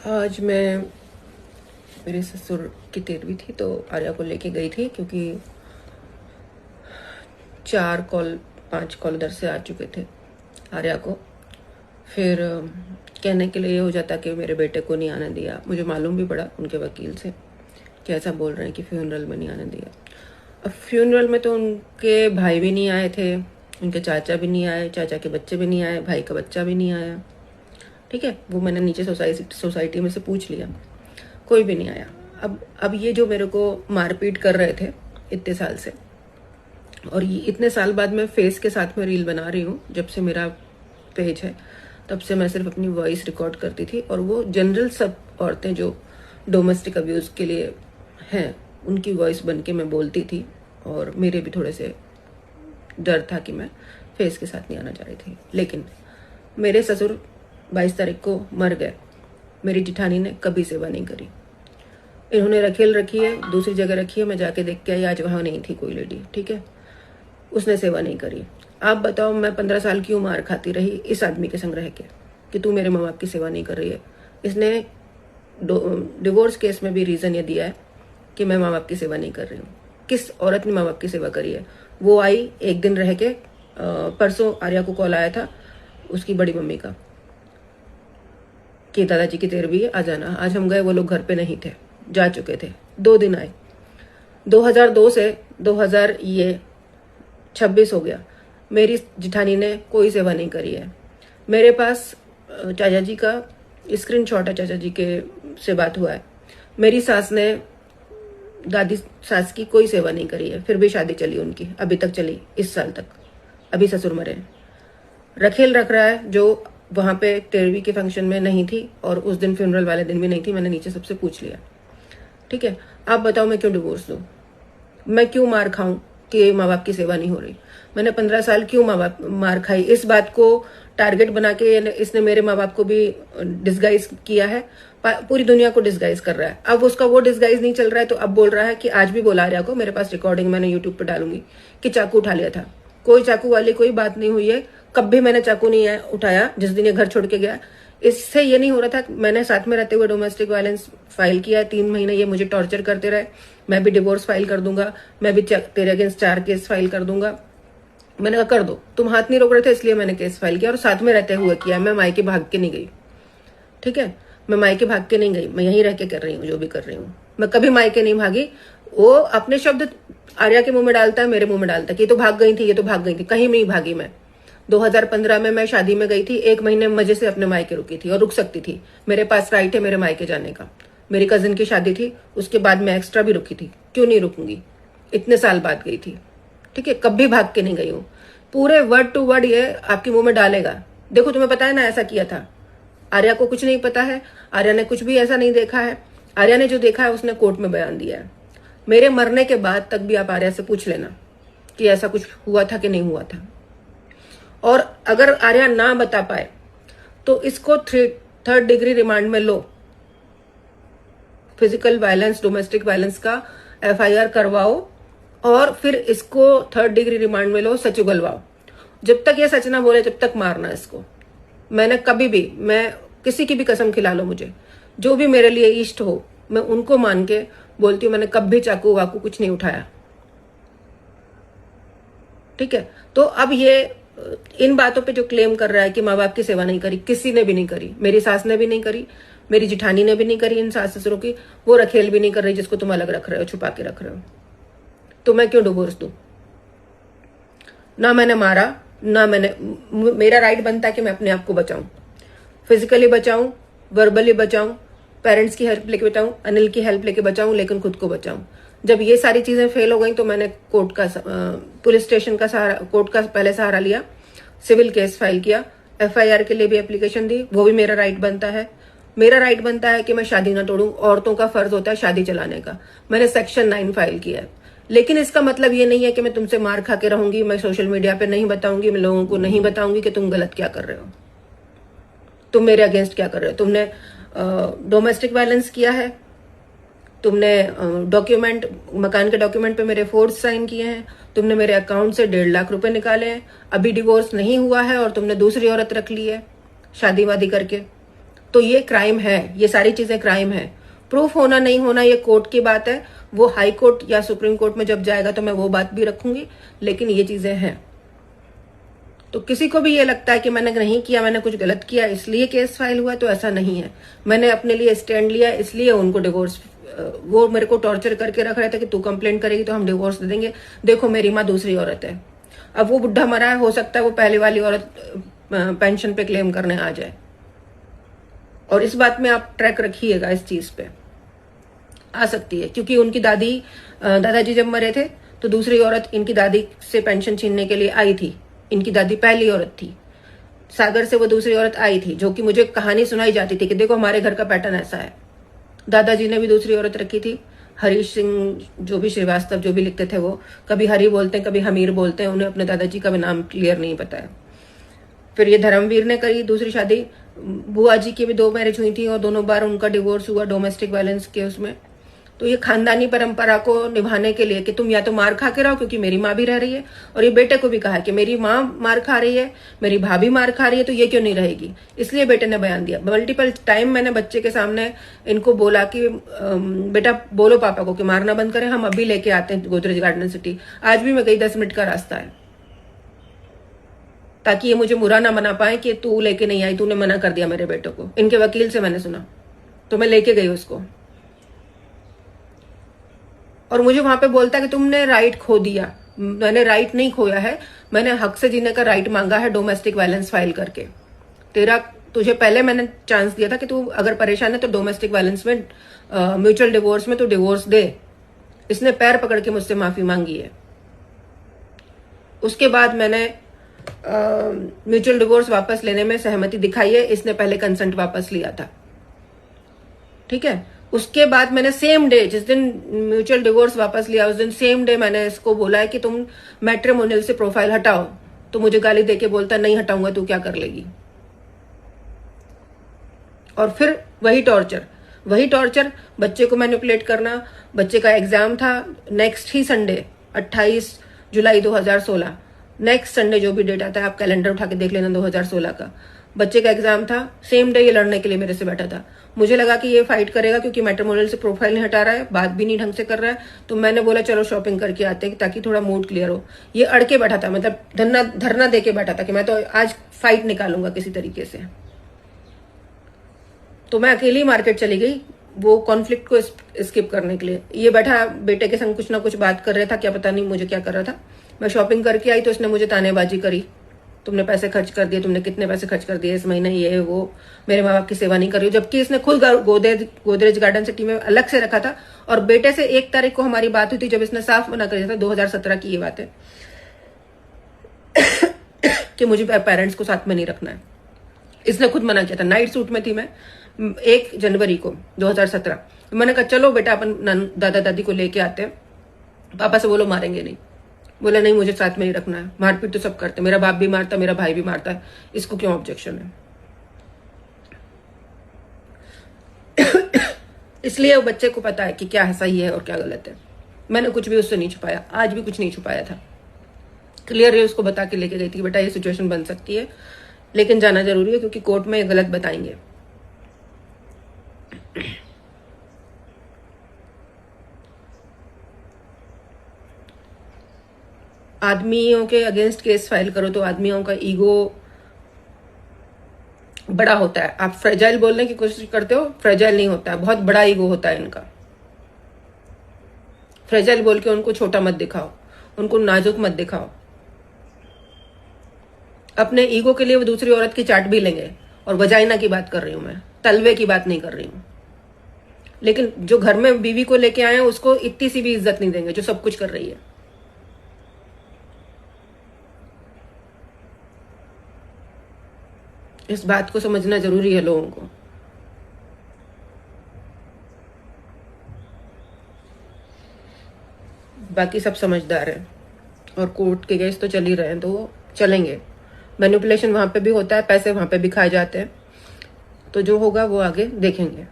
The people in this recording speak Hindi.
आज मैं मेरे ससुर की 13वीं थी तो आर्या को लेके गई थी, क्योंकि 5 कॉल उधर से आ चुके थे आर्या को। फिर कहने के लिए ये हो जाता कि मेरे बेटे को नहीं आने दिया। मुझे मालूम भी पड़ा उनके वकील से कि ऐसा बोल रहे हैं कि फ्यूनरल में नहीं आने दिया। अब फ्यूनरल में तो उनके भाई भी नहीं आए थे, उनके चाचा भी नहीं आए, चाचा के बच्चे भी नहीं आए, भाई का बच्चा भी नहीं आया। ठीक है, वो मैंने नीचे सोसाइटी में से पूछ लिया, कोई भी नहीं आया। अब ये जो मेरे को मारपीट कर रहे थे इतने साल से, और ये इतने साल बाद मैं फेस के साथ में रील बना रही हूँ। जब से मेरा पेज है तब से मैं सिर्फ अपनी वॉइस रिकॉर्ड करती थी, और वो जनरल सब औरतें जो डोमेस्टिक अब्यूज़ के लिए हैं उनकी वॉइस बन के मैं बोलती थी। और मेरे भी थोड़े से डर था कि मैं फेस के साथ नहीं आना चाह रही थी। लेकिन मेरे ससुर 22 तारीख को मर गए। मेरी जिठानी ने कभी सेवा नहीं करी। इन्होंने रखेल रखी है, दूसरी जगह रखी है, मैं जाके देख के आई, आज वहाँ नहीं थी कोई लेडी। ठीक है, उसने सेवा नहीं करी। आप बताओ, मैं 15 साल क्यों मार खाती रही इस आदमी के संग रह के कि तू मेरे माँ बाप की सेवा नहीं कर रही है। इसने डिवोर्स केस में भी रीज़न ये दिया है कि मैं माँ बाप की सेवा नहीं कर रही हूँ। किस औरत ने माँ बाप की सेवा करी है? वो आई एक दिन रह के, परसों आर्या को कॉल आया था उसकी बड़ी मम्मी का कि दादाजी की 13वीं है, आ जाना। आज हम गए, वो लोग घर पे नहीं थे, जा चुके थे। 2 दिन आए। 2002 से 2026 हो गया, मेरी जिठानी ने कोई सेवा नहीं करी है। मेरे पास चाचा जी का स्क्रीनशॉट है, चाचा जी के से बात हुआ है। मेरी सास ने दादी सास की कोई सेवा नहीं करी है, फिर भी शादी चली उनकी, अभी तक चली, इस साल तक। अभी ससुर मरे। रखेल रख रहा है जो वहां पे 13वीं के फंक्शन में नहीं थी, और उस दिन फ्यूनरल वाले दिन भी नहीं थी। मैंने नीचे सबसे पूछ लिया। ठीक है, आप बताओ मैं क्यों डिवोर्स दूं? मैं क्यों मार खाऊं कि माँ बाप की सेवा नहीं हो रही? मैंने 15 साल क्यों मार खाई? इस बात को टारगेट बना के इसने मेरे माँ बाप को भी डिस्गाइज किया है, पूरी दुनिया को डिस्गाइज कर रहा है। अब उसका वो डिस्गाइज नहीं चल रहा है तो अब बोल रहा है कि आज भी बोला आर्या को, मेरे पास रिकॉर्डिंग मैंने यूट्यूब पे डालूंगी, कि चाकू उठा लिया था। कोई चाकू वाली कोई बात नहीं हुई है, कभी मैंने चाकू नहीं उठाया जिस दिन ये घर छोड़ के गया। इससे ये नहीं हो रहा था, मैंने साथ में रहते हुए डोमेस्टिक वायलेंस फाइल किया है। 3 महीने ये मुझे टॉर्चर करते रहे। मैं भी डिवोर्स फाइल कर दूंगा, मैं भी तेरे अगेंस्ट 4 केस फाइल कर दूंगा। मैंने कहा कर दो, तुम हाथ नहीं रोक रहे थे इसलिए मैंने केस फाइल किया, और साथ में रहते हुए किया। मैं मायके भाग के नहीं गई। ठीक है, मैं मायके भाग के नहीं गई, मैं यहीं रह के कर रही हूँ जो भी कर रही हूँ। मैं कभी मायके नहीं भागी। वो अपने शब्द आर्या के मुंह में डालता है, मेरे मुंह में डालता है कि ये तो भाग गई थी, ये तो भाग गई थी। कहीं नहीं भागी मैं। 2015 में मैं शादी में गई थी, 1 महीने मजे से अपने मायके रुकी थी, और रुक सकती थी। मेरे पास राइट है मेरे मायके जाने का। मेरी कजिन की शादी थी, उसके बाद मैं एक्स्ट्रा भी रुकी थी। क्यों नहीं रुकूंगी? इतने साल बाद गई थी। ठीक है, कभी भाग के नहीं गई हूँ। पूरे वर्ड टू वर्ड ये आपके मुंह में डालेगा। देखो, तुम्हें पता है ना ऐसा किया था। आर्या को कुछ नहीं पता है, आर्या ने कुछ भी ऐसा नहीं देखा है। आर्या ने जो देखा है उसने कोर्ट में बयान दिया है। मेरे मरने के बाद तक भी आप आर्या से पूछ लेना कि ऐसा कुछ हुआ था कि नहीं हुआ था। और अगर आर्या ना बता पाए तो इसको 3rd डिग्री रिमांड में लो, फिजिकल वायलेंस, डोमेस्टिक वायलेंस का FIR करवाओ, और फिर इसको 3rd डिग्री रिमांड में लो, सच उगलवाओ। जब तक ये सच ना बोले तब तक मारना इसको। मैंने कभी भी, मैं किसी की भी कसम खिला लो मुझे, जो भी मेरे लिए इष्ट हो, मैं उनको मान के बोलती हूँ, मैंने कभी चाकू वाकू कुछ नहीं उठाया। ठीक है, तो अब ये इन बातों पे जो क्लेम कर रहा है कि माँ बाप की सेवा नहीं करी, किसी ने भी नहीं करी। मेरी सास ने भी नहीं करी, मेरी जिठानी ने भी नहीं करी, इन सास ससुरों की। वो रखेल भी नहीं कर रही जिसको तुम अलग रख रहे हो, छुपा के रख रहे हो। तो मैं क्यों डिवोर्स दूं? ना मैंने मारा, ना मैंने, मेरा राइट बनता है कि मैं अपने आप को बचाऊं, फिजिकली बचाऊं, वर्बली बचाऊं, पेरेंट्स की हेल्प लेके बचाऊं, अनिल की हेल्प लेके बचाऊं, लेकिन खुद को बचाऊं। जब ये सारी चीजें फेल हो गई तो मैंने कोर्ट का, पुलिस स्टेशन का सहारा, कोर्ट का पहले सहारा लिया, सिविल केस फाइल किया, FIR के लिए भी एप्लीकेशन दी। वो भी मेरा राइट बनता है। मेरा राइट बनता है कि मैं शादी ना तोड़ूं। औरतों का फर्ज होता है शादी चलाने का। मैंने सेक्शन 9 फाइल किया है। लेकिन इसका मतलब ये नहीं है कि मैं तुमसे मार खा के रहूंगी। मैं सोशल मीडिया पे नहीं बताऊंगी, मैं लोगों को नहीं बताऊंगी कि तुम गलत क्या कर रहे हो, तुम मेरे अगेंस्ट क्या कर रहे हो। तुमने डोमेस्टिक वायलेंस किया है, तुमने डॉक्यूमेंट, मकान के डॉक्यूमेंट पे मेरे फोर्स साइन किए हैं, तुमने मेरे अकाउंट से 1.5 लाख रुपए निकाले हैं। अभी डिवोर्स नहीं हुआ है और तुमने दूसरी औरत रख ली है शादी वादी करके। तो ये क्राइम है, ये सारी चीजें क्राइम है। प्रूफ होना नहीं होना ये कोर्ट की बात है, वो हाई कोर्ट या सुप्रीम कोर्ट में जब जाएगा तो मैं वो बात भी रखूंगी, लेकिन ये चीजें हैं। तो किसी को भी ये लगता है कि मैंने नहीं किया, मैंने कुछ गलत किया इसलिए केस फाइल हुआ, तो ऐसा नहीं है। मैंने अपने लिए स्टैंड लिया, इसलिए उनको डिवोर्स, वो मेरे को टॉर्चर करके रख रहे थे कि तू कंप्लेंट करेगी तो हम डिवोर्स दे देंगे। देखो मेरी माँ दूसरी औरत है, अब वो बुढ़ा मरा है, हो सकता है वो पहले वाली औरत पेंशन पे क्लेम करने आ जाए। और इस बात में आप ट्रैक रखिएगा, इस चीज पे आ सकती है, क्योंकि उनकी दादाजी जब मरे थे तो दूसरी औरत इनकी दादी से पेंशन छीनने के लिए आई थी। इनकी दादी पहली औरत थी, सागर से वो दूसरी औरत आई थी, जो कि मुझे कहानी सुनाई जाती थी कि देखो हमारे घर का पैटर्न ऐसा है। दादाजी ने भी दूसरी औरत रखी थी, हरीश सिंह जो भी श्रीवास्तव जो भी लिखते थे, वो कभी हरी बोलते हैं कभी हमीर बोलते हैं, उन्हें अपने दादाजी का भी नाम क्लियर नहीं पता है। फिर ये धर्मवीर ने करी दूसरी शादी, बुआ जी की भी 2 मैरिज हुई थी और दोनों बार उनका डिवोर्स हुआ डोमेस्टिक वायलेंस के उसमें। तो ये खानदानी परंपरा को निभाने के लिए कि तुम या तो मार खा के रहो, क्योंकि मेरी माँ भी रह रही है, और ये बेटे को भी कहा कि मेरी माँ मार खा रही है, मेरी भाभी मार खा रही है, तो ये क्यों नहीं रहेगी। इसलिए बेटे ने बयान दिया। मल्टीपल टाइम मैंने बच्चे के सामने इनको बोला कि बेटा बोलो पापा को कि मारना बंद करें, हम अभी लेके आते हैं गोदरेज गार्डन सिटी। आज भी मैं गई, 10 मिनट का रास्ता है, ताकि ये मुझे बुरा ना मना पाए कि तू लेके नहीं आई, तूने मना कर दिया मेरे बेटे को। इनके वकील से मैंने सुना, तो मैं लेके गई उसको। और मुझे वहां पे बोलता है कि तुमने राइट खो दिया। मैंने राइट नहीं खोया है, मैंने हक से जीने का राइट मांगा है डोमेस्टिक वायलेंस फाइल करके। तुझे पहले मैंने चांस दिया था कि तू अगर परेशान है तो डोमेस्टिक वायलेंस में, म्यूचुअल डिवोर्स में तू डिवोर्स दे। इसने पैर पकड़ के मुझसे माफी मांगी है। उसके बाद मैंने म्यूचुअल डिवोर्स वापस लेने में सहमति दिखाई है, इसने पहले कंसेंट वापस लिया था, ठीक है। उसके बाद मैंने सेम डे, जिस दिन म्यूचुअल डिवोर्स वापस लिया उस दिन सेम डे मैंने इसको बोला है कि तुम मैट्रिमोनियल से प्रोफाइल हटाओ, तो मुझे गाली देके बोलता नहीं हटाऊंगा, तू क्या कर लेगी। और फिर वही टॉर्चर, बच्चे को मैनिपुलेट करना। बच्चे का एग्जाम था नेक्स्ट ही संडे 28 जुलाई 2016, नेक्स्ट संडे जो भी डेट आता है आप कैलेंडर उठा के देख लेना, 2016 का बच्चे का एग्जाम था। सेम डे ये लड़ने के लिए मेरे से बैठा था। मुझे लगा कि ये फाइट करेगा क्योंकि मैट्रिमोनियल से प्रोफाइल नहीं हटा रहा है, बात भी नहीं ढंग से कर रहा है, तो मैंने बोला चलो शॉपिंग करके आते हैं ताकि थोड़ा मूड क्लियर हो। ये अड़के बैठा था, मतलब धरना दे के बैठा था कि मैं तो आज फाइट निकालूंगा किसी तरीके से। तो मैं अकेली मार्केट चली गई वो कॉन्फ्लिक्ट को स्किप करने के लिए। ये बैठा बेटे के संग कुछ ना कुछ बात कर रहा था, क्या पता नहीं मुझे क्या कर रहा था। मैं शॉपिंग करके आई तो इसने मुझे तानेबाजी करी, तुमने पैसे खर्च कर दिए, तुमने कितने पैसे खर्च कर दिए इस महीने, ये वो, मेरे माँ बाप की सेवा नहीं कर रही हो। जबकि इसने खुद गोदरेज गार्डन सिटी में अलग से रखा था। और बेटे से 1 तारीख को हमारी बात हुई थी, जब इसने साफ मना कर दिया था, 2017 की ये बात है कि मुझे पेरेंट्स को साथ में नहीं रखना है। इसने खुद मना किया था। नाइट सूट में थी मैं 1 जनवरी को 2017। मैंने कहा चलो बेटा अपन दादा दादी को लेके आते हैं, पापा से बोलो मारेंगे नहीं। बोला नहीं मुझे साथ में ही रखना है, मारपीट तो सब करते, मेरा बाप भी मारता, मेरा भाई भी मारता है, इसको क्यों ऑब्जेक्शन है। इसलिए वो बच्चे को पता है कि क्या सही है और क्या गलत है। मैंने कुछ भी उससे नहीं छुपाया, आज भी कुछ नहीं छुपाया था। क्लियरली उसको बता के लेके गई थी बेटा ये सिचुएशन बन सकती है, लेकिन जाना जरूरी है क्योंकि कोर्ट में गलत बताएंगे। आदमियों के अगेंस्ट केस फाइल करो तो आदमियों का ईगो बड़ा होता है। आप फ्रेजाइल बोलने की कोशिश करते हो, फ्रेजाइल नहीं होता है, बहुत बड़ा ईगो होता है इनका। फ्रेजाइल बोल के उनको छोटा मत दिखाओ, उनको नाजुक मत दिखाओ। अपने ईगो के लिए वो दूसरी औरत की चाट भी लेंगे। और वजाइना की बात कर रही हूं मैं, तलवे की बात नहीं कर रही हूं। लेकिन जो घर में बीवी को लेके आए हैं उसको इतनी सी भी इज्जत नहीं देंगे जो सब कुछ कर रही है। इस बात को समझना जरूरी है लोगों को। बाकी सब समझदार है और कोर्ट के केस तो चल ही रहे हैं, तो वो चलेंगे। मैनिपुलेशन वहां पे भी होता है, पैसे वहां पे भी खाए जाते हैं, तो जो होगा वो आगे देखेंगे।